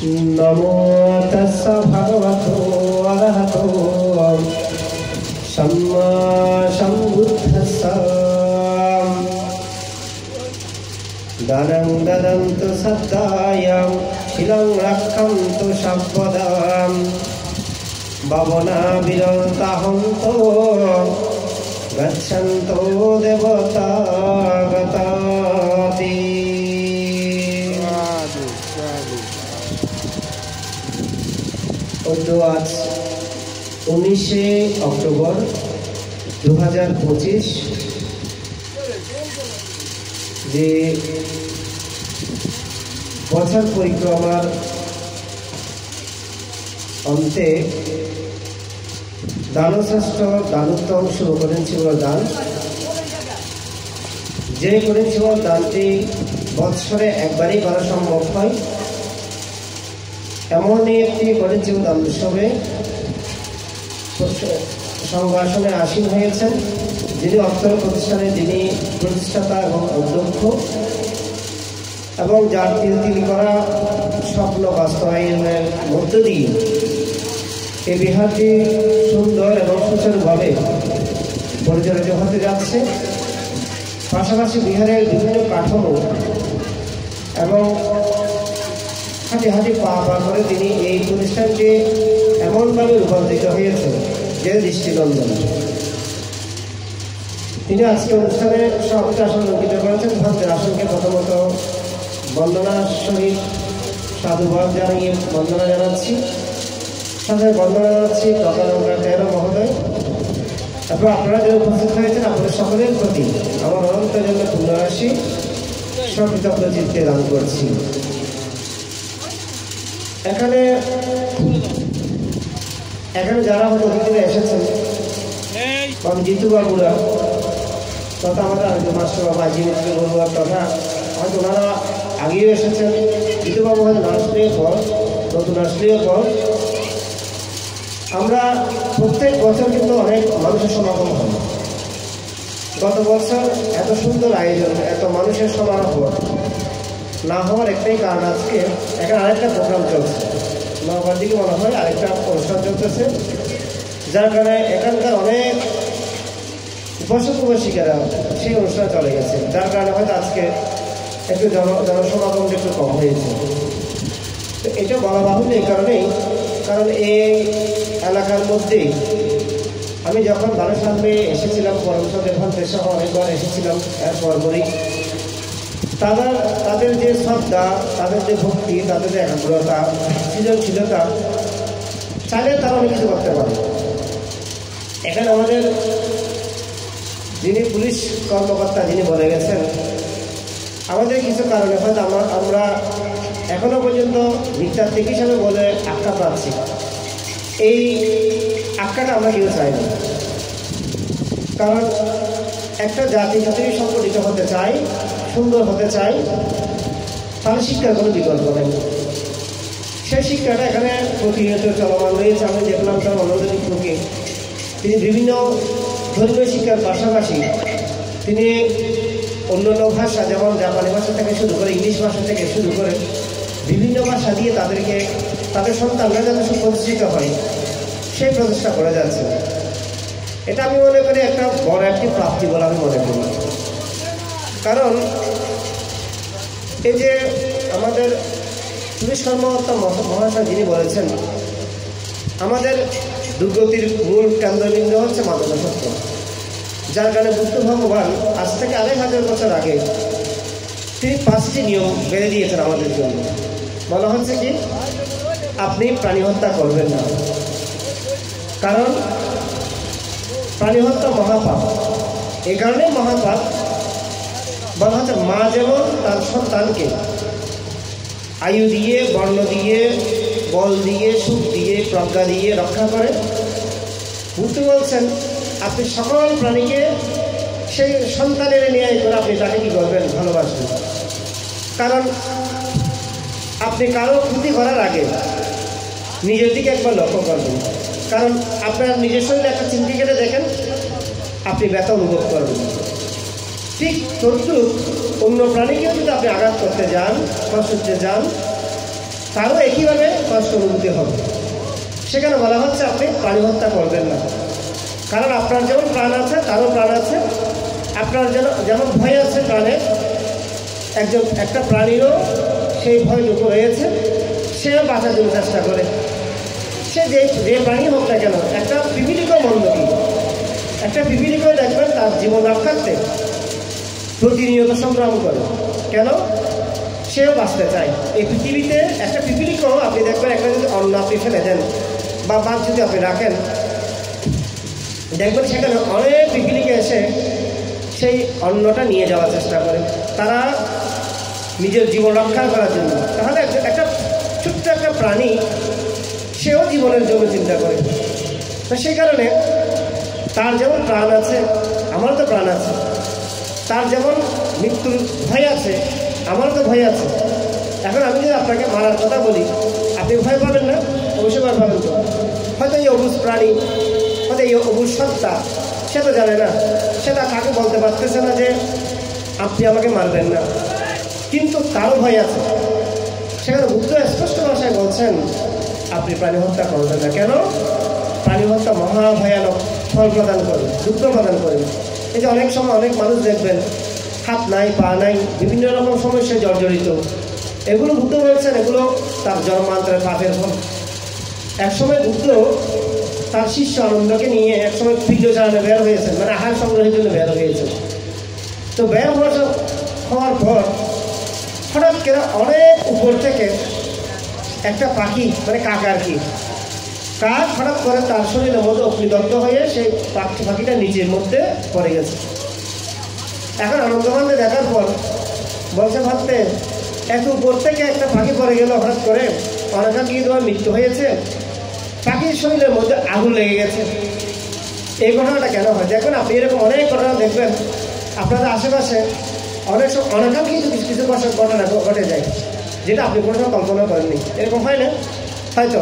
नमो तस्स भगवतो अरहतो सम्मा सम्बुद्धस्स। दानं ददन्तु सद्दायं शिलं रक्षन्तु सर्वदां भावना विरताहन्तो गच्छन्तो देवता गताति। आज 19 অক্টোবর 2025 যে বছর পরিক্রমার অন্তে দানশ্রেষ্ঠ দানোত্তম শুরু করেন শিবর দান। যে করেন শিবর দানটি বৎসরে একবারই করা সম্ভব হয়, এমনই একটি করেন শিব দান উৎসবে সংবাসনে আসীন হয়েছেন যিনি অর্থ প্রতিষ্ঠানের যিনি প্রতিষ্ঠাতা এবং অধ্যক্ষ, এবং যার তিল তিল করা স্বপ্ন বাস্তবায়নের মধ্য দিয়ে এই বিহারটি সুন্দর এবং সুচারুভাবে পরিচালিত হতে যাচ্ছে। পাশাপাশি বিহারের বিভিন্ন কাঠামো এবং হাঁটি হাঁটি পা পা করে তিনি এই প্রতিষ্ঠানটি এমনভাবে রূপান্তরিত হয়েছে যে দৃষ্টিনন্দন। তিনি আজকে অনুষ্ঠানে সভাপতি আসন অঙ্কিত করেছেন। ভক্তের আসনকে প্রথমত বন্দনা সহিত সাধুবাদ জানিয়ে বন্দনা জানাচ্ছি, সাথে বন্দনা জানাচ্ছি ডক্টর তেরো মহোদয়। তারপর আপনারা যারা উপস্থিত হয়েছেন আপনাদের সকলের প্রতি আমার অনন্ত জন্য পুনরাশি সকৃতজ্ঞ চিত্তে দান করছি। এখানে যারা হয়তো অতিথিরা এসেছেন, জিতু বাবুরা তথা আমাদের আরেকজন মাস্টার বাবা জিমিত্র বড়ুয়া তথা হয়তো ওনারা আগেও এসেছেন। জিতু বাবু হয়তো আসলেও পর, নতুন আসলেও পর। আমরা প্রত্যেক বছর কিন্তু অনেক মানুষের সমাগম হয়। গত বছর এত সুন্দর আয়োজন, এত মানুষের সমাগম না হওয়ার একটাই কারণ, আজকে এখানে আরেকটা প্রোগ্রাম চলছে, নওগাঁর দিকে মনে হয় আরেকটা অনুষ্ঠান চলতেছে, যার কারণে এখানকার অনেক উপাসক উপাসিকারা সেই অনুষ্ঠানে চলে গেছে, যার কারণে হয়তো আজকে একটু জনসমাগমটা একটু কম হয়েছে। তো এটা বলা বাহুল্য এই কারণেই, কারণ এই এলাকার মধ্যেই আমি যখন বালুসামনে এসেছিলাম পরমসদ এখন দেশসহ অনেকবার এসেছিলাম, এর পরপরই তাদের যে শ্রদ্ধা, তাদের যে ভক্তি, তাদের যে একাগ্রতা, সৃজনশীলতা, চাইলে তারা অনেক কিছু করতে পারে। এখানে আমাদের যিনি পুলিশ কর্মকর্তা যিনি বলে গেছেন, আমাদের কিছু কারণে হয়তো আমরা এখনো পর্যন্ত নৃতাত্ত্বিক হিসাবে বলে আখ্যা পাচ্ছি। এই আখ্যাটা আমরা কেউ চাই না, কারণ একটা জাতি যদি সংগঠিত হতে চাই, সুন্দর হতে চাই, তাহলে শিক্ষার কোনো বিকল্প নেই। সেই শিক্ষাটা এখানে প্রতিনিয়ত চলমান রয়েছে। আমি দেখলাম তার অনন্তকে তিনি বিভিন্ন ধর্মীয় শিক্ষার পাশাপাশি তিনি অন্যান্য ভাষা, যেমন জাপানি ভাষা থেকে শুরু করে, ইংলিশ ভাষা থেকে শুরু করে বিভিন্ন ভাষা দিয়ে তাদের সন্তানরা যাতে সুপ্রতিষ্ঠিত হয় সেই প্রচেষ্টা করে যাচ্ছে। এটা আমি মনে করি একটা বড় একটি প্রাপ্তি বলে আমি মনে করি। কারণ এই যে আমাদের পুলিশ কর্মকর্তা মহাশয় যিনি বলেছেন, আমাদের দুর্গতির মূল কেন্দ্রবিন্দু হচ্ছে মাদকাসক্ত, যার কারণে বুদ্ধ ভগবান আজ থেকে 2500 বছর আগে তিনি 5টি নিয়ম বেঁধে দিয়েছেন আমাদের জন্য। বলা হচ্ছে কি, আপনি প্রাণী হত্যা করবেন না, কারণ প্রাণী হত্যা মহাপাপ। এই কারণেই মহাপাপ। বলা হচ্ছে মা যেমন তার সন্তানকে আয়ু দিয়ে, বর্ণ দিয়ে, বল দিয়ে, সুখ দিয়ে, প্রজ্ঞা দিয়ে রক্ষা করে, বুদ্ধ বলছেন আপনি সকল প্রাণীকে সেই সন্তানের ন্যায় করে আপনি তাকে কি করবেন, ভালোবাসবেন। কারণ আপনি কারো ক্ষতি করার আগে নিজের দিকে একবার লক্ষ্য করবেন। কারণ আপনার নিজের শরীরে একটা চিমটি কেটে দেখেন, আপনি ব্যথা অনুভব করবেন। ঠিক তদ্রুপ অন্য প্রাণীকেও যদি আপনি আঘাত করতে যান, কষ্ট দিতে যান, তারও একইভাবে কষ্ট অনুভূতি হবে। সেখানে বলা হচ্ছে আপনি প্রাণী হত্যা করবেন না, কারণ আপনার যেমন প্রাণ আছে তারও প্রাণ আছে। আপনার যেমন ভয় আছে প্রাণে, একটা প্রাণীরও সেই ভয়টুকু রয়েছে, সেও বাঁচার জন্য চেষ্টা করে। সে যে প্রাণী হোক না কেন, একটা পিপিলিকাও মন্দ কি, একটা পিপিলিকাও দেখবেন তার জীবন রক্ষার্থে প্রতিনিয়ত সংগ্রাম করে। কেন? সেও বাঁচতে চায়। এই পৃথিবীতে একটা পিপিলিকাও আপনি দেখবেন, একটা যদি অন্ন আপনি ফেলে দেন বা মাছ যদি আপনি রাখেন, দেখবেন সেখানে অনেক পিপিলিকা এসে সেই অন্নটা নিয়ে যাওয়ার চেষ্টা করে, তারা নিজের জীবন রক্ষা করার জন্য। তাহলে একটা ছোট্ট একটা প্রাণী, সেও জীবনের জন্য চিন্তা করে। তো সেই কারণে তার যেমন প্রাণ আছে, আমারও তো প্রাণ আছে। তার যেমন মৃত্যুর ভয় আছে, আমারও তো ভয় আছে। এখন আমি যদি আপনাকে মারার কথা বলি, আপনি ভয় পাবেন না? অবশ্যই ভয় পাবেন। তো হয়তো এই অবুজ প্রাণী, হয়তো এই অবুজ সত্তা, সে তো জানে না, সেটা কাকে বলতে পারতেছে না যে আপনি আমাকে মারবেন না, কিন্তু তারও ভয় আছে। সেখানে বুদ্ধ স্পষ্ট ভাষায় বলছেন আপনি প্রাণী হত্যা করবেন না। কেন? প্রাণী হত্যা মহাভয়ানক ফল প্রদান করে, দুঃখ প্রদান করে। এই যে অনেক সময় অনেক মানুষ দেখবেন হাত নাই, পা নাই, বিভিন্ন রকম সমস্যায় জর্জরিত। এগুলো বুদ্ধ বলছেন এগুলো তার জন্মান্তরের পাপের ফল। একসময় বুদ্ধ তার শিষ্য আনন্দকে নিয়ে একসময় পিণ্ড চালানো বের হয়েছেন, মানে আহার সংগ্রহের জন্য বের হয়েছে। তো বের হওয়ার পর হঠাৎ করে অনেক উপর থেকে একটা পাখি, মানে কাক আর কি, কাক হঠাৎ করে তার শরীরের মধ্যে অগ্নিদগ্ধ হয়ে সেই পাখিটা নিচের মধ্যে পড়ে গেছে। এখন আনন্দমানকে দেখার পর বলছে, ভাবতে এত উপর থেকে একটা পাখি পড়ে গেল হঠাৎ করে, অনাকাঙ্ক্ষিত কি তোমার মৃত্যু হয়েছে? পাখির শরীরের মধ্যে আগুন লেগে গেছে। এই ঘটনাটা কেন হয়? দেখবেন আপনি এরকম অনেক ঘটনা দেখবেন আপনাদের আশেপাশে, অনেক সব অনাকাঙ্ক্ষিত কিছু কিছু ঘটনা ঘটে যায়, যেটা আপনি কোনো সময় কল্পনা করেননি। এরকম হয় না? হয়তো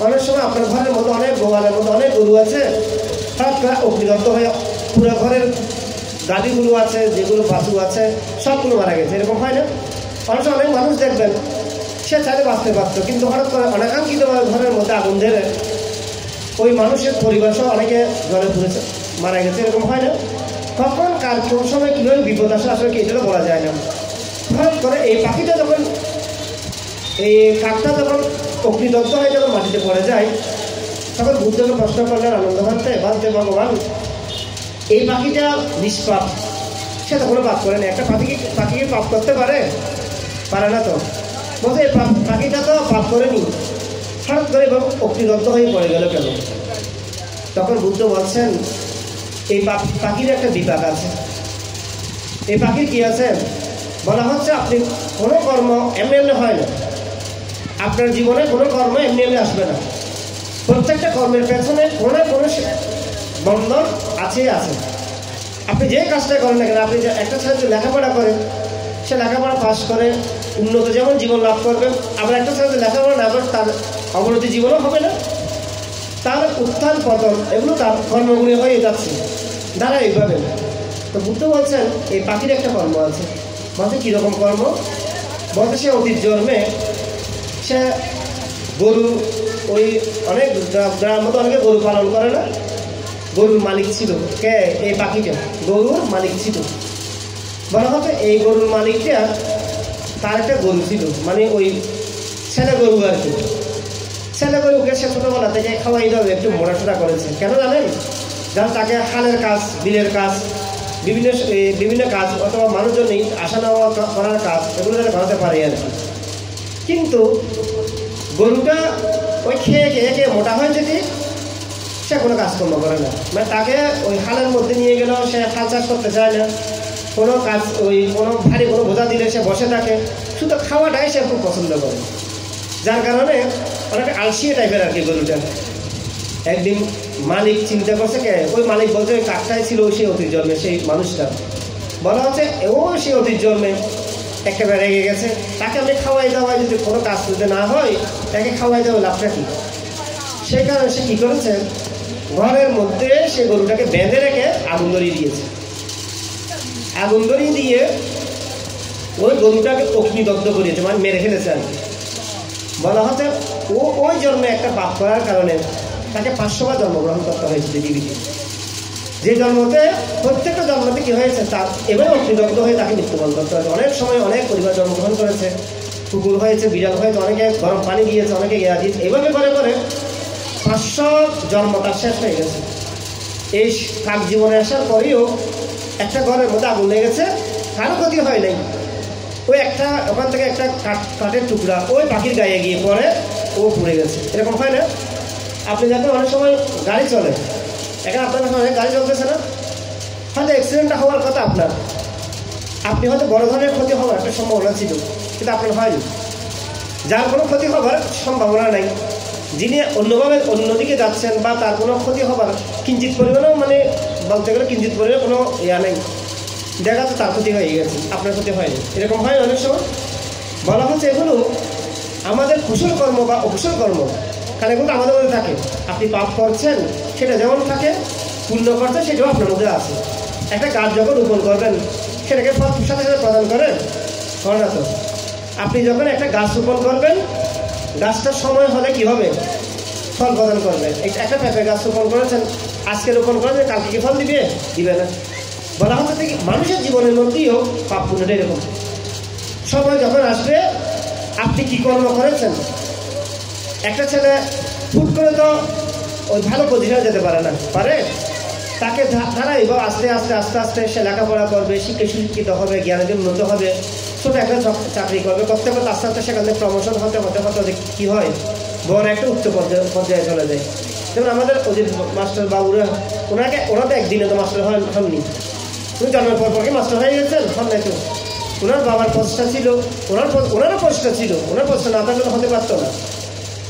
অনেক সময় আপনার ঘরের মধ্যে অনেক গোয়ালের মধ্যে অনেক গরু আছে, হঠাৎ করে অগ্নিদগ্ধ হয়ে পুরো ঘরের গাড়িগুলো আছে, যেগুলো বাছু আছে, সবগুলো মারা গেছে। এরকম হয় না? অনেক সময় অনেক মানুষ দেখবেন সে চাইলে বাঁচতে পারত, কিন্তু হঠাৎ করে অনাকাঙ্ক্ষিতভাবে ঘরের মধ্যে আগুন ধরে ওই মানুষের পরিবার সহ অনেকে জলে পুড়েছে, মারা গেছে। এরকম হয় না? কখন কার কোন সময় কীভাবে বিপদ আসে আসলে কি এটা বলা যায় না। হঠাৎ করে এই পাখিটা যখন, এই কাকটা যখন অগ্নিদগ্ধ হয়ে যখন মাটিতে পড়ে যায়, তখন বুদ্ধকে প্রশ্ন করলেন আনন্দ ভাবতে ভগবান, এই পাখিটা নিষ্পাপ, সে তো কোনো পাপ করে না। একটা পাখিকে পাপ করতে পারে না তো। বলছে এই পাখিটা তো পাপ করেনি, হঠাৎ করে অগ্নিদগ্ধ হয়ে পড়ে গেল কেন? তখন বুদ্ধ বলছেন এই পাখির একটা বিপাক আছে। এই পাখির কি আছে? বলা হচ্ছে আপনি কোনো কর্ম এমনি এমনি হয় না, আপনার জীবনে কোনো কর্ম এমনি এমনি আসবে না। প্রত্যেকটা কর্মের পেছনে কোনো না কোনো বন্ধন আছে। আপনি যে কাজটা করেন না কেন, আপনি একটা ছেলে লেখাপড়া করেন, সে লেখাপড়া পাস করে উন্নত যেমন জীবন লাভ করবে, আবার একটা ছেলে লেখাপড়া না করে তার অবনতি জীবনও হবে না, তার উত্থান পতন এগুলো তার কর্মগুলি হয়ে যাচ্ছে দ্বারা এইভাবে। তো বুদ্ধ বলছেন এই পাখির একটা কর্ম আছে। বলতে কীরকম কর্ম? বলতে সে অতীত জন্মে সে গরু, ওই অনেক গ্রামের মতো অনেকে গরু পালন করে না, গরুর মালিক ছিল। কে? এই পাখিটা গরুর মালিক ছিল। বলা হচ্ছে এই গরুর মালিকটা, তার একটা গরু ছিল, মানে ওই ছেলে গরু আর কি। ছেলে গরুকে সে ছোটোবেলা থেকে খাওয়াই দাওয়া একটু মোটাসোটা করেছে। কেন জানেন? যেন তাকে হালের কাজ, বিলের কাজ, বিভিন্ন কাজ অথবা মানুষজন আসা নেওয়া করার কাজ এগুলো যেন করাতে পারে আর কি। কিন্তু গরুটা ওই খেয়ে মোটা হয়ে যেতে সে কোনো কাজকর্ম করে না, মানে তাকে ওই হালের মধ্যে নিয়ে গেলেও সে হাল চাষ করতে চায় না, কোনো কাজ ওই কোনো ভারী কোনো বোঝা দিলে সে বসে থাকে, শুধু খাওয়াটাই সে খুব পছন্দ করে। যার কারণে অনেকটা আলসিয়া টাইপের আর কি গরুটা। একদিন মালিক চিন্তা করছে, কে? ওই মালিক বলছে ওই কাকটাই ছিল সেই অতীত জন্মে সেই মানুষটা। বলা হচ্ছে ও সেই অতীত জন্মে একেবারে রেগে গেছে, তাকে আমি খাওয়াই দাওয়াই যদি কোনো কাজ যদি না হয় তাকে খাওয়াই দেওয়া লাভটা কি? সেই কারণে সে কী করেছে, ঘরের মধ্যে সে গরুটাকে বেঁধে রেখে আগুন ধরিয়ে দিয়েছে। আগুন ধরিয়ে দিয়ে ওই গরুটাকে অগ্নিদগ্ধ করিয়েছে, মানে মেরে ফেলেছে আর কি। বলা হচ্ছে ওই জন্মে একটা পাপ করার কারণে তাকে 500 বার জন্মগ্রহণ করতে হয়েছে পৃথিবীতে। যে জন্মতে প্রত্যেকটা জন্মতে কি হয়েছে তার এবারে অগ্নিদগ্ধ হয়ে তাকে মৃত্যুবরণ করতে হয়েছে। অনেক সময় অনেক পরিবার জন্মগ্রহণ করেছে, কুকুর হয়েছে, বিড়াল হয়েছে, অনেকে গরম পানি দিয়েছে, অনেকে ইয়া দিয়েছে, এভাবে করে করে 500 জন্মটা শেষ হয়ে গেছে। এই কাক জীবনে আসার পরেও একটা ঘরের মধ্যে আগুন লেগেছে, কারো ক্ষতি হয় নাই। ওই একটা ওখান থেকে একটা কাঠের টুকরা ওই পাখির গায়ে গিয়ে পরে ও পুড়ে গেছে। এরকম হয় না? আপনি দেখবেন অনেক সময় গাড়ি চলে, এখানে আপনার কাছে অনেক গাড়ি চলতেছে না, হয়তো অ্যাক্সিডেন্টটা হওয়ার কথা আপনার, আপনি হয়তো বড় ধরনের ক্ষতি হওয়ার একটা সম্ভাবনা ছিল, কিন্তু আপনার হয়নি। যার কোনো ক্ষতি হবার সম্ভাবনা নাই, যিনি অন্যভাবে অন্যদিকে যাচ্ছেন বা তার কোনো ক্ষতি হবার কিঞ্চিত পরিমাণেও মানে বলতে গেলে কিঞ্চিত পরিমাণে কোনো ইয়া নেই, দেখা যাচ্ছে তার ক্ষতি হয়ে গেছে, আপনার ক্ষতি হয়নি। এরকম হয় অনেক সময়। বলা হচ্ছে এগুলো আমাদের কুশল কর্ম বা অকুশল কর্ম, কারণ এগুলো আমাদের মধ্যে থাকে। আপনি পাপ করছেন সেটা যেমন থাকে, পুণ্য করছেন সেটাও আপনার মধ্যে আছে। একটা গাছ যখন রোপণ করবেন সেটাকে ফল সাথে সাথে প্রদান করেন না তো? আপনি যখন একটা গাছ রোপণ করবেন, গাছটার সময় হলে কি হবে? ফল প্রদান করবে। একটা পেঁপে গাছ রোপণ করেছেন, আজকে রোপণ করেছেন, কালকে কি ফল দিবে না। বলা হচ্ছে থেকে মানুষের জীবনের মধ্যেও পাপ পুণ্যটা এরকম। সময় যখন আসবে আপনি কি কর্ম করেছেন। একটা ছেলে ফুট করে তো ওই ভালো পজিশনে যেতে পারে না, পারে? তাকে ধারাই বা আস্তে আস্তে আস্তে আস্তে সে লেখাপড়া করবে, শিক্ষিত হবে, জ্ঞানের উন্নত হবে, ছোটো একটা চাকরি করবে, করতে করতে আস্তে আস্তে সেখান থেকে প্রমোশন হতে হতে হতে কী হয়, বড় একটা উচ্চ পর্যায়ে চলে যায়। যেমন আমাদের অজিত মাস্টার বাবুরা, ওনাদের একদিনে তো মাস্টার হননি, উনি জন্মের পরকে মাস্টার হয়ে গেছেন, হন নাই তো। ওনার বাবার প্রচেষ্টা ছিল, ওনারও প্রচেষ্টা ছিল, ওনার প্রচেষ্টা না থাকলে হতে পারতো না।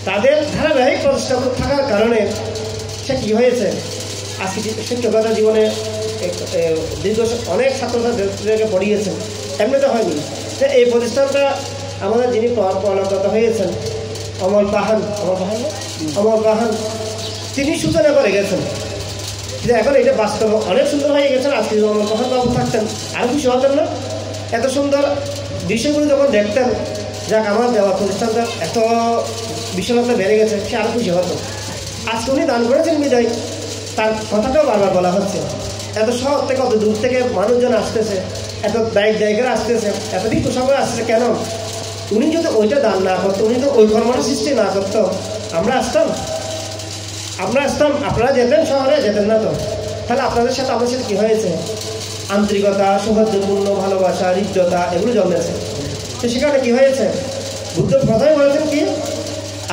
তাদের ধারাবাহিক প্রচেষ্টা থাকার কারণে সে কী হয়েছে, আজকে শিক্ষকতা জীবনে দীর্ঘ অনেক ছাত্রছাত্রীদেরকে পড়িয়েছেন, এমনিতে হয়নি। এই প্রতিষ্ঠানটা আমাদের যিনি প্রণাগত হয়েছেন অমল পাহান তিনি সূচনা করে গেছেন যে এখন এটা বাস্তব অনেক সুন্দর হয়ে গেছেন। আজকে যদি অমল পাহান বাবু থাকতেন আরও খুশি হতেন না? এত সুন্দর বিষয়গুলো যখন দেখতেন, যাক আমার দেওয়া প্রতিষ্ঠানটা এত বিশালতা বেড়ে গেছে, সে আরও খুশি হতো। আজকে উনি দান করেছেন বিদায়, তার কথাটাও বারবার বলা হচ্ছে। এত শহর থেকে কত দূর থেকে মানুষজন আসতেছে, এত জায়গায় আসতেছে, এত বিপুসাগর আসতেছে, কেন? উনি যদি ওইটা দান না করতো, উনি তো ওই কর্মটা সৃষ্টি না করতো, আমরা আসতাম? আপনারা যেতেন শহরে, যেতেন না তো? তাহলে আপনাদের সাথে আমাদের সাথে কী হয়েছে? আন্তরিকতা, সৌহার্দ্যপূর্ণ ভালোবাসা, হৃদ্যতা এগুলো জন্মেছে। তো সেখানে কী হয়েছে? বুদ্ধ প্রথমে বলেছেন কি,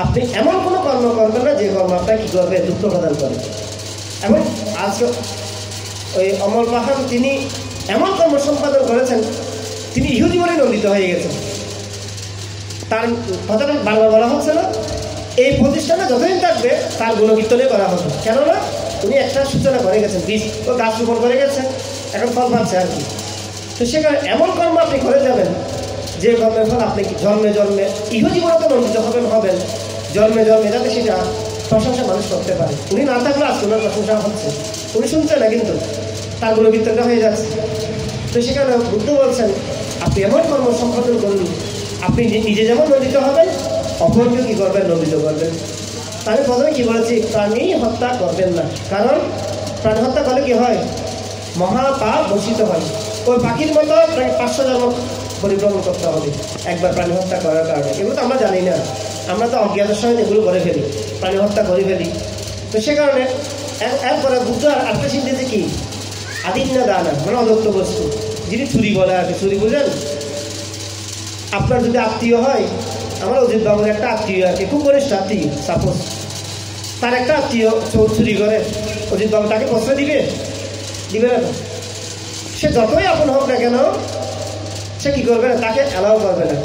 আপনি এমন কোনো কর্ম করবেন না যে কর্ম আপনাকে কী করবে, দুঃখ প্রদান করবে। এবং আজকে ওই অমল পাহাড় তিনি এমন কর্ম সম্পাদন করেছেন, তিনি ইহুজীবনে নন্দিত হয়ে গেছেন। তার কথাটা বারবার বলা হচ্ছে না, এই প্রতিষ্ঠানে যতদিন থাকবে তার গুণকীর্তনে করা হবে। কেননা উনি একটা সূচনা করে গেছেন, বীজ ও গাছ রোপণ করে গেছেন, এখন ফল পাচ্ছে আর কি। তো সেখানে এমন কর্ম আপনি করে যাবেন যে কর্মের ফল আপনি জন্মে জন্মে ইহজীবনে তো নন্দিত হবেন, জন্মে যাতে সেটা প্রশংসা মানুষ করতে পারে। উনি না থাকলে আজকে ওনার প্রশংসা হচ্ছে, উনি শুনছে না, কিন্তু তার গুণকীর্তনটা হয়ে যাচ্ছে। তো সেখানে বুদ্ধ বলছেন আপনি এমন কর্ম সম্পাদন করুন, আপনি নিজে যেমন নন্দিত হবেন, অপরকেও কী করবেন, নন্দিত করবেন। তাহলে প্রথমে কী বলেছি, প্রাণী হত্যা করবেন না, কারণ প্রাণী হত্যা করলে কী হয়, মহাপাপ বর্ষিত হয়। ওই পাখির মতো প্রায় 500 জন্ম পরিভ্রমণ করতে হবে একবার প্রাণী হত্যা করার কারণে। এগুলো তো আমরা জানি না, আমরা তো অজ্ঞাতের সঙ্গে এগুলো করে ফেলি, প্রাণী হত্যা করে ফেলি। তো সে কারণে এরপরে বুদ্ধ আর একটা চিন্তিতে কি, আদিন্না দানা মানে অদত্ত বস্তু, যিনি চুরি বলে আর কি, চুরি বুঝেন? আপনার যদি আত্মীয় হয়, আমার অজিত বাবুর একটা আত্মীয় আর কি, খুব ঘনিষ্ঠ আত্মীয়, সাপোজ তার একটা আত্মীয় চুরি করে, অজিত বাবু তাকে প্রশ্রয় দিবে না? সে যতই আপন হোক না কেন, সে কী করবে না, তাকে অ্যালাউ করবে না।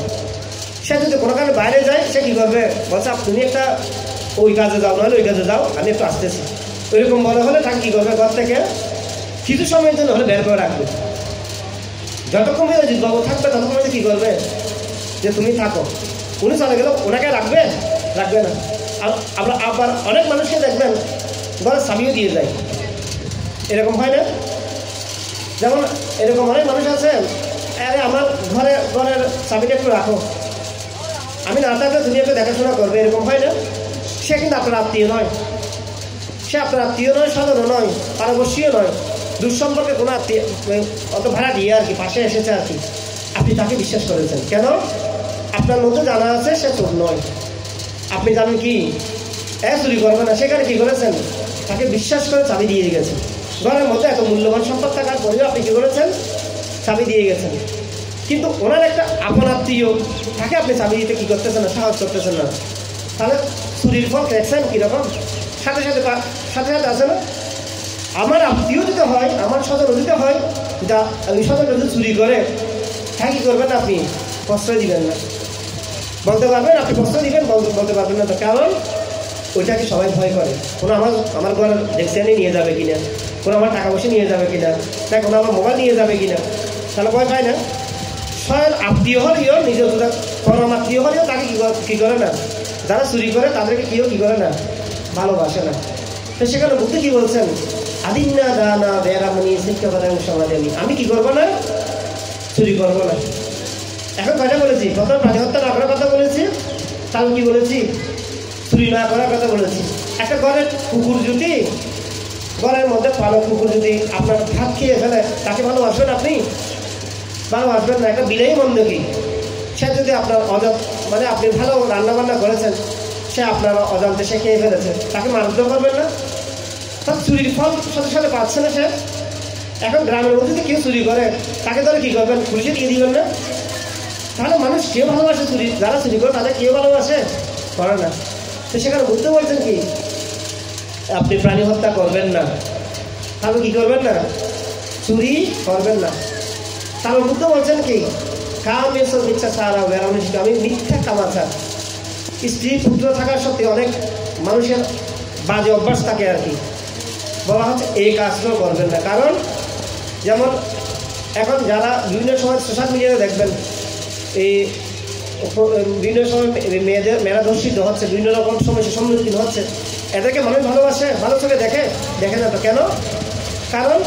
সে যদি কোনো কারণে বাইরে যায়, সে কী করবে, বলছে তুমি একটা ওই কাজে যাও, নাহলে ওই কাজে যাও, আমি একটু আসতেছি, ওইরকম বলে হলে তাকে কী করবে, ঘর থেকে কিছু সময়ের জন্য হলে বের করে রাখবে। যতক্ষণ অজিত বাবু থাকবে ততক্ষণ কী করবে, যে তুমি থাকো। উনি চলে গেল, ওনাকে রাখবে না। আবার অনেক মানুষকে দেখবেন ঘরের চাবিও দিয়ে যায়, এরকম হয় না? যেমন এরকম অনেক মানুষ আছে, আরে আমার ঘরের চাবিটা একটু রাখো, আমি না থাকলে তুমি একটা দেখাশোনা করবে, এরকম হয় না? সে কিন্তু আপনার আত্মীয় নয়, সে আপনার আত্মীয় নয়, স্বজনও নয়, পারবর্ষীয় নয়, দুঃসম্পর্কে কোনো আত্মীয়, অত ভাড়া দিয়ে আর কি, পাশে এসেছে আর কি। আপনি তাকে বিশ্বাস করেছেন কেন? আপনার মধ্যে জানা আছে সে চোর নয়। আপনি জানেন কি চুরি করবে না, সেখানে কি করেছেন? তাকে বিশ্বাস করে চাবি দিয়ে গেছেন। ঘরের মধ্যে এত মূল্যবান সম্পদ থাকার পরেও আপনি কি করেছেন? চাবি দিয়ে গেছেন। কিন্তু ওনার একটা আপন আত্মীয়, তাকে আপনি চাবি দিতে কি করতেছেন না, সাহস করতেছেন না। তাহলে চুরির ফল দেখছেন কীরকম? সাথে সাথে সাথে সাথে আছে না? আমার আত্মীয় দিতে হয়, আমার স্বজন দিতে হয়, যা ওই স্বজন যদি চুরি করে, হ্যাঁ কী করবেন? আপনি প্রশ্রয় দিবেন না, বলতে পারবেন? আপনি প্রশ্রয় দিবেন, বলতে পারবেন না। তো কারণ ওইটাকে সবাই ভয় করে। কোনো আমার ঘর দেখছেনই নিয়ে যাবে কিনা, কোনো আমার টাকা পয়সা নিয়ে যাবে কিনা, না কোনো আমার মোবাইল নিয়ে যাবে কিনা, তাহলে ভয় পায় না। স্বয়ং আত্মীয় হলেও, নিজের পরম আত্মীয় হলেও তাকে কী করে না, যারা চুরি করে তাদেরকে কেউ কী করে না, ভালোবাসে না। তো সেখানে বুদ্ধি কী বলছেন? আদিন্না দানা বেরামনি শিক্ষাপাদান সমাজে আমি কী করবো না? চুরি করবো না। এখন কয়টা বলেছি? প্রথম প্রাণী হত্যা না করার কথা বলেছি, তাহলে কি বলেছি? চুরি না করার কথা বলেছি। একটা ঘরের কুকুর যদি, ঘরের মধ্যে পালক কুকুর যদি আপনার ভাত খেয়ে ফেলে, তাকে ভালোবাসবেন আপনি? ভালোবাসবেন না। একটা বিলাই মন্দ কি, সে যদি আপনার মানে আপনি ভালো রান্নাবান্না করেছেন, সে আপনার অজান্তে সে খেয়ে ফেলেছে, তাকে মারধর করবেন না? তার চুরির ফল সাথে সাথে পাচ্ছে না সে। এখন গ্রামের মধ্যে যদি কেউ চুরি করে, তাকে ধরে কী করবেন? পুলিশে দিয়ে দিবেন না? তাহলে মানুষ কেউ ভালোবাসে চুরি, যারা চুরি করে তাদের কেউ ভালোবাসে করে না। তো সেখানে বুঝতে বলছেন কি, আপনি প্রাণী হত্যা করবেন না, তাহলে কি করবেন না? চুরি করবেন না। তাহলে বুঝতে বলছেন কি, কাম এসব মিথ্যা সারা বেড়ানো, আমি মিথ্যা কামাচার। স্ত্রী পুত্র থাকার সত্ত্বে অনেক মানুষের বাজে অভ্যাস থাকে আর কি, বলা হচ্ছে এই কাজগুলো করবেন না। কারণ যেমন এখন যারা বিভিন্ন সময় সোশ্যাল মিডিয়াতে দেখবেন, এই বিভিন্ন সময় মেয়েরা ধর্ষিত হচ্ছে, বিভিন্ন রকম সমস্যার সম্মুখীন হচ্ছে, এদেরকে মানুষ ভালোবাসে, ভালো চোখে দেখে না তো কেন? কারণ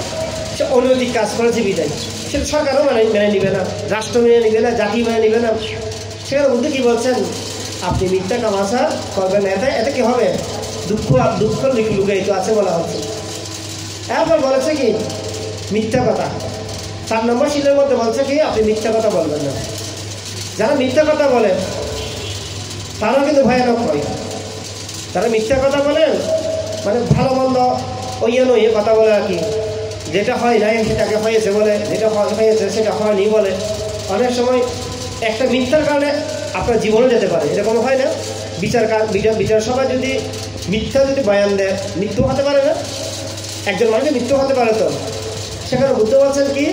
সে অনৈতিক কাজ করেছে বিদায়। সেটা সরকারও মেনে নিবে না, রাষ্ট্র মেনে নিবে না, জাতি মেনে নিবে না। সেখানে বুদ্ধি কী বলছেন? আপনি মিথ্যা কামাশা করবেন না। এতে কি হবে? দুঃখ লুকায়িত আছে বলা হচ্ছে। এরপর বলেছে কি, মিথ্যা কথা। 4 নম্বর শিলের মধ্যে বলছে কি, আপনি মিথ্যা কথা বলবেন না। যারা মিথ্যা কথা বলে তারাও কিন্তু ভয়ানক হয়। তারা মিথ্যা কথা বলেন মানে ভালো মন্দ ওইয়ে কথা বলে আর কি, যেটা হয় নাই সেটাকে হয়েছে বলে, যেটা হয়েছে সেটা হয়নি বলে। অনেক সময় একটা মিথ্যার কারণে আপনার জীবনও যেতে পারে, এরকম হয় না? বিচার সভায় যদি মিথ্যা যদি বয়ান দেয়, মৃত্যু হতে পারে না? একজন মানুষের মৃত্যু হতে পারে। তো সেখানে বুঝতে পারছেন কি,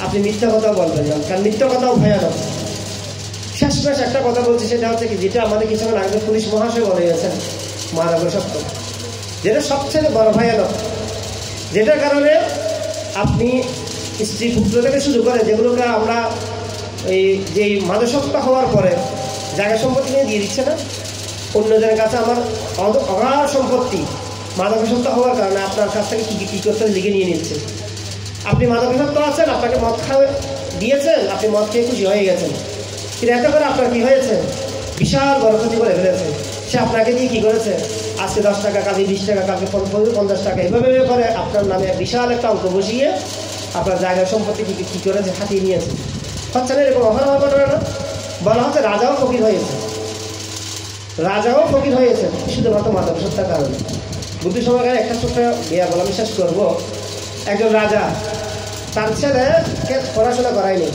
আপনি মিথ্যা কথাও বলবেন না, কারণ মিথ্যা কথাও ভয়ানক। শেষমেশ একটা কথা বলছি, সেটা হচ্ছে কি, যেটা আমাদের কিছুক্ষণ আগে পুলিশ মহাশয় বলে গেছেন, মাদকাসক্ত, যেটা সবচেয়ে বড় ভয়ানক, যেটার কারণে আপনি স্ত্রী পুত্র থেকে শুরু করে যেগুলোকে আমরা এই যে মাদকাসক্ত হওয়ার পরে জায়গা সম্পত্তি নিয়ে দিয়ে দিচ্ছে না অন্যদের কাছে। আমার অগাধ সম্পত্তি মাদকাসক্ত হওয়ার কারণে আপনার কাছ থেকে কী করতে লিখে নিয়ে নিচ্ছে। আপনি মাদকাসক্ত আছেন, আপনাকে মদ খাওয়া দিয়েছেন, আপনি মদ খেয়ে খুশি হয়ে গেছেন, কিন্তু এত করে আপনার কী হয়েছে? বিশাল বড় ক্ষতি করে ফেলেছে। সে আপনাকে দিয়ে কী করেছে? আজকে 10 টাকা, কালকে 20 টাকা, কালকে 50 টাকা, এভাবে করে আপনার নামে বিশাল একটা অঙ্ক বসিয়ে আপনার জায়গার সম্পত্তি কী করেছে? হাতিয়ে নিয়েছে। হচ্ছে না এরকম অহরহ ঘটনা না? বলা হচ্ছে রাজাও ফকির হয়েছে, রাজাও ফকির হয়েছে শুধুমাত্র মাদকাসক্তের কারণে। বুদ্ধি সমাজের একটা ছোট্ট বলা বিশ্বাস করবো, একজন রাজা তার ছেলেকে পড়াশোনা করায়নি।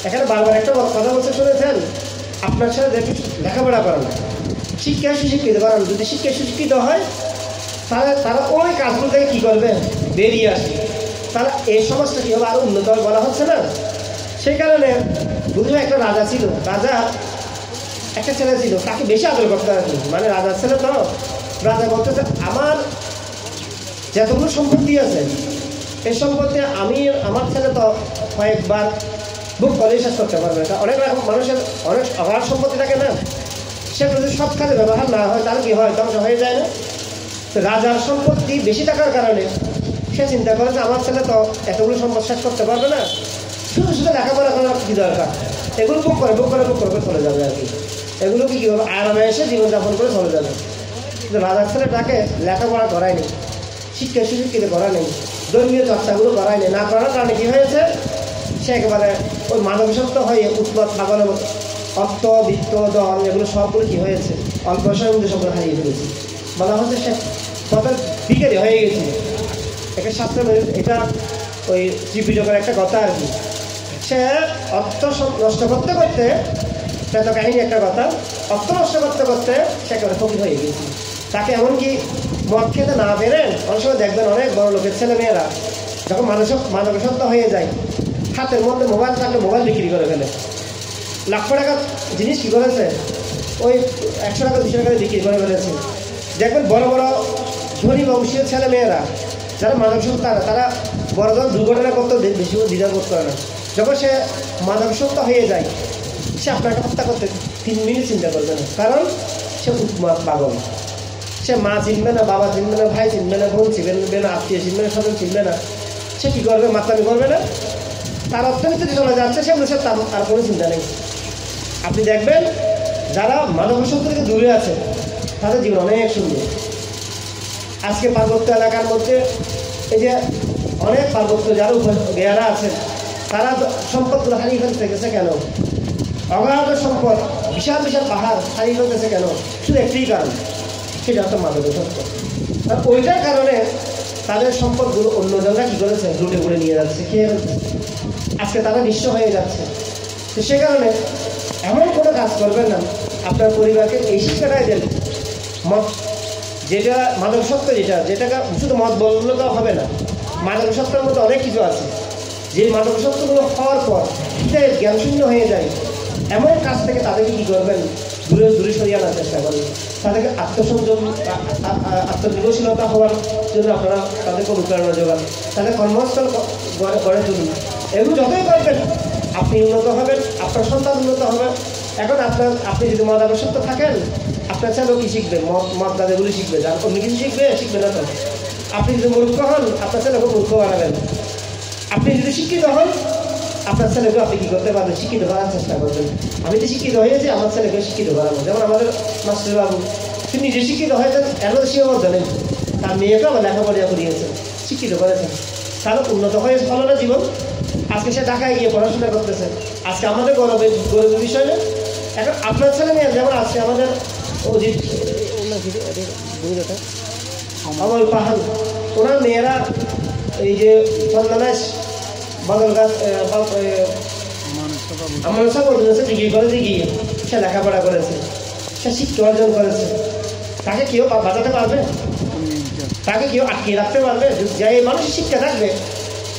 এখানে বারবার একটা কথা বলতে শুনেছেন, আপনার ছেলে লেখাপড়া করানো, শিক্ষায় সুশিক্ষিত করানো। যদি শিক্ষায় সুশিক্ষিত হয় তাহলে তারা ওই কাজগুলো থেকে কী করবে? বেরিয়ে আসবে। তাহলে এই সমাজটা কী হবে? আরও উন্নত বলা হচ্ছে না? সেই কারণে বুঝবে একটা রাজা ছিল, রাজা একটা ছেলে ছিল, তাকে বেশি আদর করতে আর কি। মানে রাজার ছেলে তো, রাজা বলতেছে আমার যতগুলো সম্পত্তি আছে এই সম্পত্তি আমার ছেলে তো কয়েকবার বুক করে শেষ করতে পারবে না। অনেক রকম মানুষের অনেক অগাধ সম্পত্তি থাকে না, সে যদি সব কাজে ব্যবহার না হয় তাহলে কি হয়? ধ্বংস হয়ে যায় না? তো রাজার সম্পত্তি বেশি থাকার কারণে সে চিন্তা করে যে আমার ছেলে তো এতগুলো সম্পদ শেষ করতে পারবে না, শুধু লেখাপড়া করার কী দরকার, এগুলো বুক করে চলে যাবে আর কি। এগুলো কি হবে, আরামে এসে জীবনযাপন করে চলে যাবে। কিন্তু রাজার ছেলেটাকে লেখাপড়া করায় নেই, শিক্ষা সুশিক্ষিত করা নেই, ধর্মীয় চর্চাগুলো করায় নেই, না করার কারণে কী হয়েছে, সে একেবারে ওই মানবাসক্ত হয়ে উৎপাত পাগলের মতো অর্থ বৃত্ত দল এগুলো সবগুলো কী হয়েছে, অল্প সময়ের মধ্যে সবগুলো হারিয়ে ফেলেছে। বলা হচ্ছে সে কথা বিকেলে হয়ে গেছে। একটা শাস্ত্র এটা ওই ত্রিপিটকের একটা কথা আর কি। সে অর্থ নষ্ট করতে করতে, সেটা কাহিনী একটা কথা, অর্থ নষ্ট করতে করতে সে একেবারে ফকির হয়ে গেছে। তাকে এমনকি মদ খেতে না পেরেন অনেক সময় দেখবেন অনেক বড় লোকের ছেলে মেয়েরা যখন মাদকাসক্ত হয়ে যায়, হাতের মধ্যে মোবাইল থাকলে মোবাইল বিক্রি করে ফেলে। লাখ টাকার জিনিস কী করেছে, ওই 100 টাকা 200 টাকা বিক্রি করে ফেলেছে। দেখবেন বড় বড় ধনী বংশীয় ছেলে মেয়েরা যারা মাদকাসক্ত, তারা বড় ধরনের দুর্ঘটনা করতে বেশি দ্বিধাবোধ করে না। যখন সে মাদকাসক্ত হয়ে যায়, সে আপনাকে হত্যা করতে 3 মিনিট চিন্তা করবে না, কারণ সে উন্মাদ পাগল। সে মা চিনবে না, বাবা চিনবে না, ভাই চিনবে না, বোন চিনবে না, আত্মীয় চিনবে না, স্বজন চিনবে না। সে কী করবে, মাতলামি করবে না, তার অর্থনীতিতে চলে যাচ্ছে, সে বলছে তার কোনো চিন্তা নেই। আপনি দেখবেন যারা মাদকাসক্ত থেকে দূরে আছে তাদের জীবন অনেক সুন্দর। আজকে পার্বত্য এলাকার মধ্যে এই যে অনেক পার্বত্য যারা গেয়ারা আছেন, তারা সম্পদগুলো হারিয়ে ফেলতে গেছে কেন, অগাধ সম্পদ, বিশাল বিশাল পাহাড় হারিয়ে ফেলতেছে কেন, শুধু একটিই কারণ, সেটা হচ্ছে মাদকাসক্ত। আর ওইটার কারণে তাদের সম্পদগুলো অন্য জনরা কী করেছে, লুটে পুড়ে নিয়ে যাচ্ছে, খেয়ে ফেলছে। আজকে তারা নিঃস্ব হয়ে যাচ্ছে। তো সে কারণে এমন কোনো কাজ করবেন না, আপনার পরিবারকে এই শিক্ষাটাই দেন। মদ যেটা মাদকাসক্ত, যেটাকে শুধু মদ বললে তো হবে না, মাদকাসক্তের মধ্যে অনেক কিছু আছে। যে মাদকাসক্তগুলো হওয়ার পর জ্ঞান শূন্য হয়ে যায়, এমন কাজ থেকে তাদেরকে কী করবেন, দূরে সরিয়ে আনার চেষ্টা করবেন। তাদেরকে আত্মসংযম, আত্মনির্ভরশীলতা হওয়ার জন্য আপনারা তাদেরকে অনুপ্রেরণা যোগান, তাদের কর্মস্থল গড়ে তুলুন। এগুলো যতই করবেন আপনি উন্নত হবেন, আপনার সন্তান উন্নত হবে। এখন আপনি যদি মাদকাসক্ত থাকেন, আপনার ছেলেও কি শিখবে, মদ দাদেগুলি শিখবে, যার অন্য কিছু শিখবে না তো। আপনি যদি মূর্খ হন, আপনার ছেলেকে মূর্খ বানাবেন। আপনি যদি শিক্ষিত হন, আপনার ছেলেকে আপনি কী করতে পারবেন, শিক্ষিত করার চেষ্টা করবেন। আমি তো শিক্ষিত হয়েছি, আমার ছেলেকে শিক্ষিত করাবো। যেমন আমাদের মাস্টার বাবু, তিনি নিজে শিক্ষিত হয়েছেন, এত সীমাবদ্ধ নেই, তার মেয়েকেও আবার লেখাপড়া করিয়েছেন, শিক্ষিত করেছেন, তাহলে উন্নত হয়ে ফলো না জীবন। আজকে সে ঢাকায় গিয়ে পড়াশোনা করতেছে, আজকে আমাদের গৌরবের বিষয় না। এখন আপনার ছেলে মেয়ে যেমন আজকে আমাদের অজিত আমল পাহাড়, ওনার মেয়েরা এই যে চন্দনাশ বাদল গাছ আমার সব ডিগ্রি কলেজে গিয়ে সে লেখাপড়া করেছে, সে শিক্ষা অর্জন করেছে। তাকে কেউ বাঁচাতে পারবে, তাকে কেউ আটকিয়ে রাখতে পারবে? যে মানুষের শিক্ষা থাকবে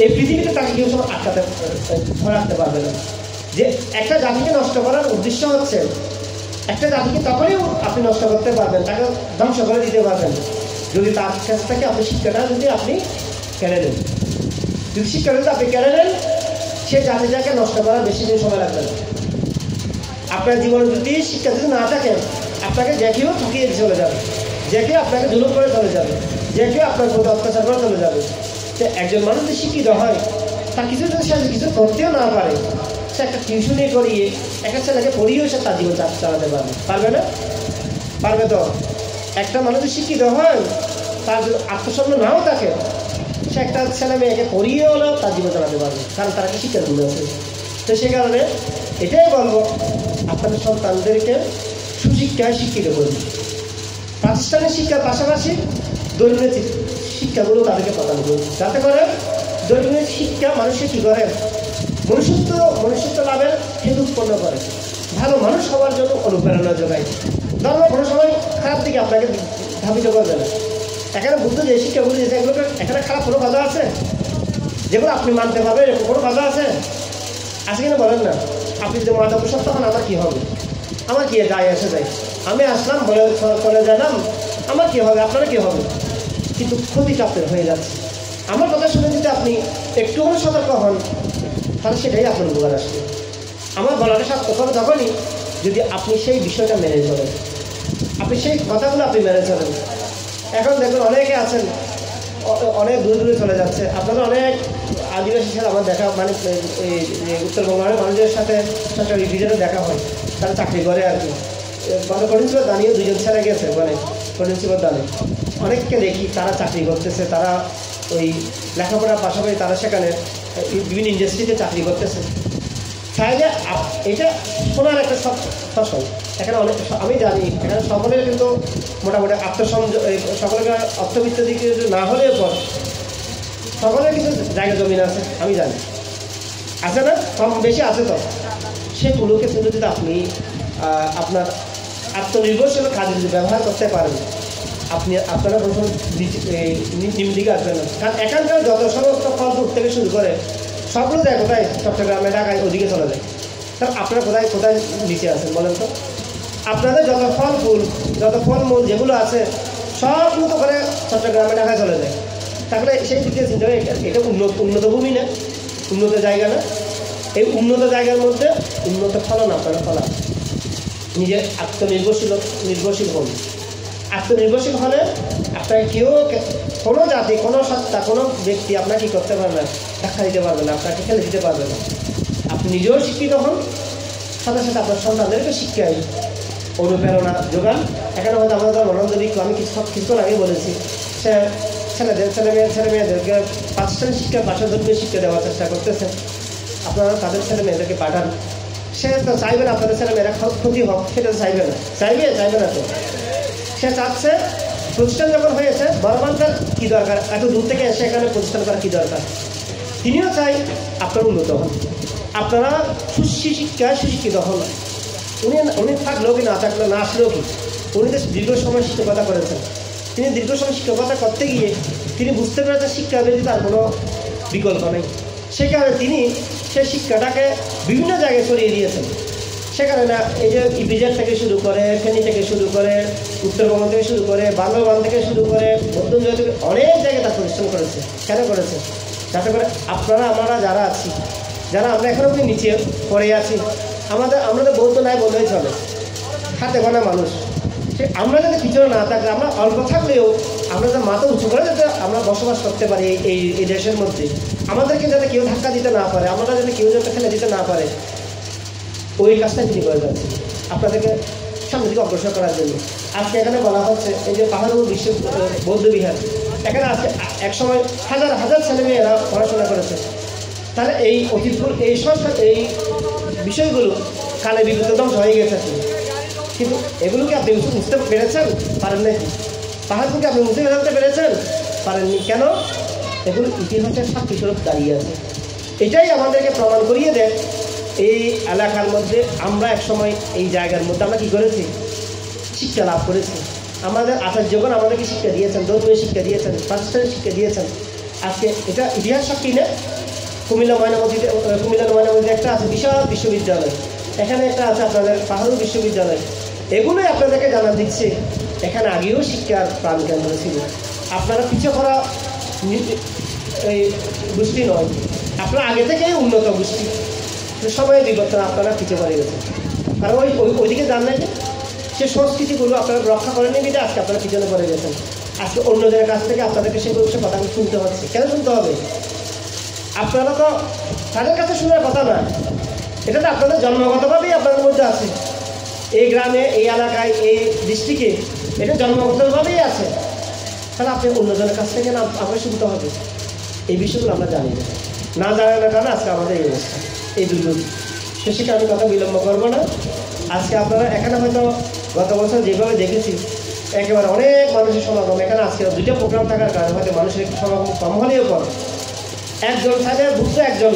এই পৃথিবীতে, তাকে কেউ সব রাখতে পারবে না। যে একটা জাতিকে নষ্ট করার উদ্দেশ্য হচ্ছে, একটা জাতিকে তখনই আপনি নষ্ট করতে পারবেন, তাকে ধ্বংস করে দিতে পারবেন, যদি তার কাছ থেকে আপনি শিক্ষাটা যদি আপনি কেড়ে নেন। যদি শিক্ষাটা যদি আপনি কেড়ে নেন, সে জাতিটাকে নষ্ট করার বেশি দিন সময় লাগবে না। আপনার জীবনে যদি শিক্ষা যদি না থাকে, আপনাকে যে কেউ ঠকিয়ে চলে যাবে, যে কেউ আপনাকে জুলুম করে চলে যাবে, যে কেউ আপনার প্রতি অত্যাচার করে চলে যাবে। তো একজন মানুষ যদি শিক্ষিত হয়, তার কিছু যদি সে কিছু করতেও না পারে, সে একটা টিউশনি করিয়ে একটা ছেলেকে পড়িয়েও সে তার জীবন চালাতে পারবে না? পারবে তো। একটা মানুষ যদি শিক্ষিত হয়, তার যদি আত্মসম্মান নাও থাকে, সে একটা ছেলে মেয়েকে পড়িয়ে হলেও তার জীবন চালাতে পারবে, কারণ তারা কি শিক্ষা দূরে আছে। তো সে কারণে এটাই বলবো, আপনাদের সন্তানদেরকে সুশিক্ষায় শিক্ষিত করুন। প্রাতিষ্ঠানিক শিক্ষার পাশাপাশি দৈনিক শিক্ষাগুলো তাদেরকে প্রদান করুন, যাতে করে দৈনিক শিক্ষা মানুষকে কী করে, মনুষ্যত্ব লাভের হেতু উৎপন্ন করে, ভালো মানুষ হওয়ার জন্য অনুপ্রেরণা যোগায়। ধর্ম কোনো সময় খারাপ দিকে আপনাকে ধাবিত করবে না। এখানে বুদ্ধ যে শিক্ষাগুলো দিয়েছে, এগুলো এখানে খারাপ কোনো বাধা আছে? যেগুলো আপনি মানতে পারবেন কোনো বাধা আছে? আজকে কিনা বলেন না, আপনি যদি মাদকাসক্ত হন, আমার কী হবে, আমার কী যায় আসে যায়, আমি আসলাম বলে চলে গেলাম, আমার কী হবে, আপনারা কী হবে? কিন্তু ক্ষতিটা আপনার হয়ে যাচ্ছে। আমার কথা শুনে যদি আপনি একটুখানি সতর্ক হন, তাহলে সেটাই আপনার উপকার আসবে। আমার বলাটা সার্থক হবে তখনই যদি আপনি সেই বিষয়টা মেনে চলেন, আপনি সেই কথাগুলো আপনি মেনে চলেন। এখন দেখুন অনেকে আছেন অনেক দূরে দূরে চলে যাচ্ছে। আপনাদের অনেক আদিবাসী সাথে আমার দেখা, মানে এই উত্তরবঙ্গের মানুষদের সাথে সরকারি ভিজিটে দেখা হয়, তারা চাকরি করে আর কি। মানে প্রিন্সিপাল দাঁড়িয়ে 2জন ছেলে গেছে, মানে প্রিন্সিপাল দাঁড়িয়ে অনেককে দেখি তারা চাকরি করতেছে, তারা ওই লেখাপড়ার পাশাপাশি তারা সেখানে বিভিন্ন ইন্ডাস্ট্রিতে চাকরি করতেছে। চাইলে এটা শোনার একটা ফসল এখানে অনেক, আমি জানি এখানে সকলের কিন্তু মোটামুটি সকলের অর্থবিত্ত দিকে না হলেও পর সকলের কিছু জায়গা জমিন আছে, আমি জানি আছে না, কম বেশি আছে। তো সেগুলোকে কিন্তু যদি আপনি আপনার আত্মনির্ভরশীল কাজে যদি ব্যবহার করতে পারেন, আপনারা কোনো নিম্ন দিকে আসবেন না। কারণ এখানকার যত সমস্ত ফল ফুট থেকে শুরু করে সবগুলো যায় কোথায়, চট্টগ্রামে, ঢাকায় ওদিকে চলে যায়। কারণ আপনারা কোথায় কোথায় নিচে আছেন বলেন তো? আপনাদের যত ফল ফুল, যত ফলমূল যেগুলো আছে সবগুলো তো করে চট্টগ্রামে, ঢাকায় চলে যায়। তাহলে সেই দিকে চিন্তা করে এটা উন্নত ভূমি না, উন্নত জায়গা না। এই উন্নত জায়গার মধ্যে উন্নত ফলন আপনারা ফলান, নিজের নির্ভরশীল হন। আত্মনির্ভরশীল হলে আপনাকে কেউ, কোনো জাতি, কোনো সত্তা, কোনো ব্যক্তি আপনাকে কী করতে পারবে না, ধাক্কা দিতে পারবে না, আপনাকে ফেলে দিতে পারবে না। আপনি নিজেও শিক্ষিত হন, সাথে সাথে আপনার সন্তানদেরকে শিক্ষায় অনুপ্রেরণা যোগান। এখানে হয়তো আমাদের মনোযোগী, আমি কিছুক্ষণ আগে বলেছি, সে ছেলে মেয়েদেরকে প্রাতিষ্ঠানিক শিক্ষা, ভাষাধর্মীয় শিক্ষা দেওয়ার চেষ্টা করতেছে। আপনারা তাদের ছেলে মেয়েদেরকে পাঠান। সে তো চাইবে না আপনাদের ছেলে মেয়েরা ক্ষতি হোক, সেটা তো চাইবে না, চাইবে না তো। সে চাচ্ছে প্রতিষ্ঠান যখন হয়েছে, বর্তমান তার কী দরকার, এত দূর থেকে এসে এখানে প্রতিষ্ঠান করার কী দরকার। তিনিও চাই আপনার উন্নত হন, আপনারা সুশিক্ষিত হন। উনি থাকলেও কি না থাকলেও, না আসলেও কি, উনি তো দীর্ঘ সময় শিক্ষকতা করেছেন। তিনি দীর্ঘ সময় শিক্ষকতা করতে গিয়ে তিনি বুঝতে পেরেছেন শিক্ষা ব্যতীত তার কোনো বিকল্প নেই। সে কারণে তিনি সেই শিক্ষাটাকে বিভিন্ন জায়গায় ছড়িয়ে দিয়েছেন। সেখানে না, এই যে ইপিজেড থেকে শুরু করে, ফেনী থেকে শুরু করে, উত্তরবঙ্গ থেকে শুরু করে, বান্দরবান থেকে শুরু করে, মধ্যঞ্জয় থেকে অনেক জায়গায় তার প্রতিষ্ঠান করেছে। কেন করেছে? যাতে করে আমরা যারা আছি, যারা আমরা এখনও অবধি নিচে পড়ে আছি, আমাদের বলতে নাই বললেই চলে, হাতে গোনা মানুষ। আমরা যাতে পিছনে না থাকলে, আমরা অল্প থাকলেও আমরা যাতে মাথা উঁচু করে যাতে আমরা বসবাস করতে পারি এই দেশের মধ্যে, আমাদেরকে যাতে কেউ ধাক্কা দিতে না পারে, আমরা যাতে কেউ যাতে ফেলে দিতে না পারে, ওই কাজটাই তিনি করে যাচ্ছেন আপনাদেরকে সামনের দিকে অগ্রসর করার জন্য। আজকে এখানে বলা হচ্ছে এই যে পাহাড়পুর বিশ্ব বৌদ্ধ বিহার, এখানে আজকে একসময় হাজার হাজার ছেলেমেয়েরা পড়াশোনা করেছে। তাহলে এই অতীতগুলো, এই বিষয়গুলো কালে বিদ্যুৎ ধ্বংস হয়ে গেছে। কিন্তু এগুলোকে আপনি বুঝতে পেরেছেন? পারেন নাকি? পাহাড়পুরকে আপনি মুছে ফেলতে পেরেছেন? পারেননি। কেন? এগুলো ইতিহাসের সাক্ষী স্বরূপ দাঁড়িয়ে আছে। এটাই আমাদেরকে প্রমাণ করিয়ে দেয় এই এলাকার মধ্যে আমরা একসময় এই জায়গার মধ্যে আমরা কী করেছি, শিক্ষা লাভ করেছি। আমাদের আচার্যগণ আমাদেরকে শিক্ষা দিয়েছেন, ধর্মীয় শিক্ষা দিয়েছেন, প্রাতিষ্ঠানিক শিক্ষা দিয়েছেন। আজকে এটা ইতিহাস সাক্ষী না। কুমিল্লা ময়নামতিতে একটা আছে বিশাল বিশ্ববিদ্যালয়, এখানে একটা আছে আপনাদের পাহাড়পুর বিশ্ববিদ্যালয়। এগুলোই আপনাদেরকে জানা দিচ্ছে এখানে আগেও শিক্ষার প্রাণকেন্দ্র ছিল। আপনারা পিছিয়ে পড়া এই গোষ্ঠী নয়, আপনারা আগে থেকেই উন্নত গোষ্ঠী। সময়ের বিবর্তন আপনারা পিছিয়ে পড়ে গেছেন, কারণ ওইদিকে জানলেন যে সে সংস্কৃতিগুলো আপনারা রক্ষা করেননি, কিন্তু আজকে আপনারা পিছনে পড়ে গেছেন। আজকে অন্যদের কাছ থেকে আপনাদেরকে সেগুলো সে কথাগুলো শুনতে হচ্ছে। কেন শুনতে হবে? আপনারা তো তাদের কাছে শোনার কথা না, এটা তো আপনাদের জন্মগতভাবেই আপনাদের মধ্যে আছে। এই গ্রামে, এই এলাকায়, এই ডিস্ট্রিক্টে এটা জন্মগতভাবেই আছে। তাহলে আপনি অন্যজনের কাছ থেকে না আমরা শুনতে হবে। এই বিষয়গুলো আমরা জানি না জানার কারণে আজকে আমাদের এই অবস্থা, এই দুর্গতি। সেটা আমি কথা বিলম্ব করবো না। আজকে আপনারা এখানে হয়তো গত বছর যেভাবে দেখেছি একেবারে অনেক মানুষের সমাগম, এখানে আজকে 2টা প্রোগ্রাম থাকার কারণে হয়তো মানুষের একটু সমাগম কম হলেও কম। একজন সাথে বুঝতে একজন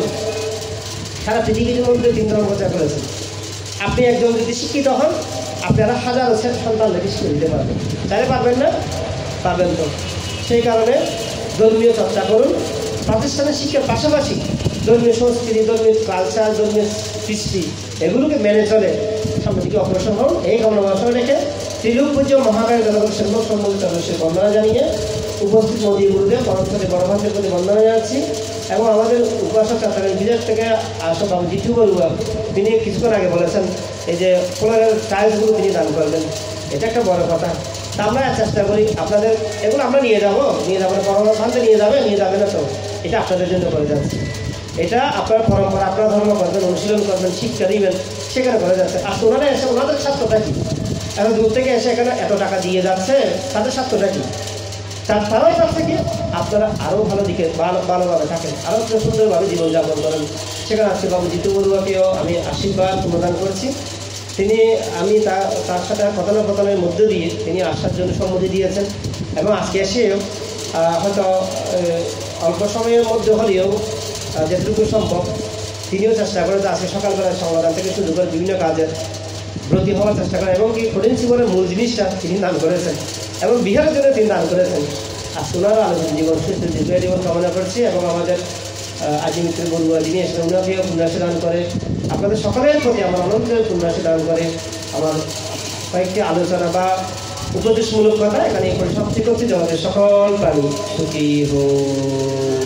সারা পৃথিবীর মধ্যে 3 ধর্ম প্রচার করেছেন। আপনি একজন যদি শিক্ষিত হন, আপনারা হাজারো সন্তানদেরকে শিক্ষা দিতে পারবেন। তাহলে পারবেন না? পারবেন তো। সেই কারণে ধর্মীয় চর্চা করুন, প্রাতিষ্ঠানিক শিক্ষার পাশাপাশি ধর্মীয় সংস্কৃতি, ধর্মীয় কালচার, ধর্মীয় সৃষ্টি এগুলোকে মেনে চলে সামনের দিকে অগ্রসর হন। এই কামনা বাসনা রেখে ত্রিলোক পূজ্য মহাকায় সেবক সম্বন্ধিত অবশ্যই বন্দনা জানিয়ে উপস্থিত মোদী গুরুদেব পরমপতি বড়ভান্তের প্রতি বন্দনা জানাচ্ছি। এবং আমাদের উপাসক চট্টগ্রাম বিদেশ থেকে আসা বাবু জিতু বড়ুয়া, তিনি কিছুক্ষণ আগে বলেছেন এই যে ফ্লোরের টাইলসগুলো তিনি দান করবেন, এটা একটা বড় কথা। তা আমরা চেষ্টা করি আপনাদের এগুলো আমরা নিয়ে যাবো না, পরমভান্তে নিয়ে যাবে না তো, এটা আপনাদের জন্য করে যাচ্ছে। এটা আপনার পরম্পরা, আপনার ধর্ম করবেন, অনুশীলন করবেন, শিক্ষা দিবেন, সেখানে করে যাচ্ছে। আর ওনারা এসে ওনাদের ছাত্রটা কি এত দূর থেকে এসে এখানে এত টাকা দিয়ে যাচ্ছে, তাদের স্বার্থটা কি? তারাই চাচ্ছে কি আপনারা আরও ভালো দিকে ভালোভাবে থাকেন, আরও সুন্দরভাবে জীবনযাপন করেন। সেখানে আজকে বাবু জিতু বড়ুয়াকেও আমি আশীর্বাদ প্রদান করছি। আমি তার সাথে কথোপকথনের মধ্য দিয়ে তিনি আসার জন্য সম্মতি দিয়েছেন এবং আজকে এসেও হয়তো অল্প সময়ের মধ্যে হলেও যেটুকু সম্ভব তিনিও চেষ্টা করেন যে আজকে সকালবেলায় সংবাদ থেকে শুরু করে বিভিন্ন কাজের ব্রতী হওয়ার চেষ্টা করেন এবং কি কঠিন জীবনের মূল জিনিসটা তিনি দান করেছেন এবং বিহারের জন্য তিনি দান করেছেন। আর ওনারও আলোচনা জীবন সুস্থ দীর্ঘ জীবন কামনা করছি এবং আমাদের আজি মিত্র বড়ুয়া যিনি এসে উনাকেও পুণ্যাসী দান করে, আপনাদের সকলের প্রতি আমার অনন্ত পুণ্যাসী দান করে। আমার কয়েকটি আলোচনা বা উপদেশমূলক কথা এখানে পরিসমাপ্তি করছি। জগতের সকল প্রাণী সুখী হোক।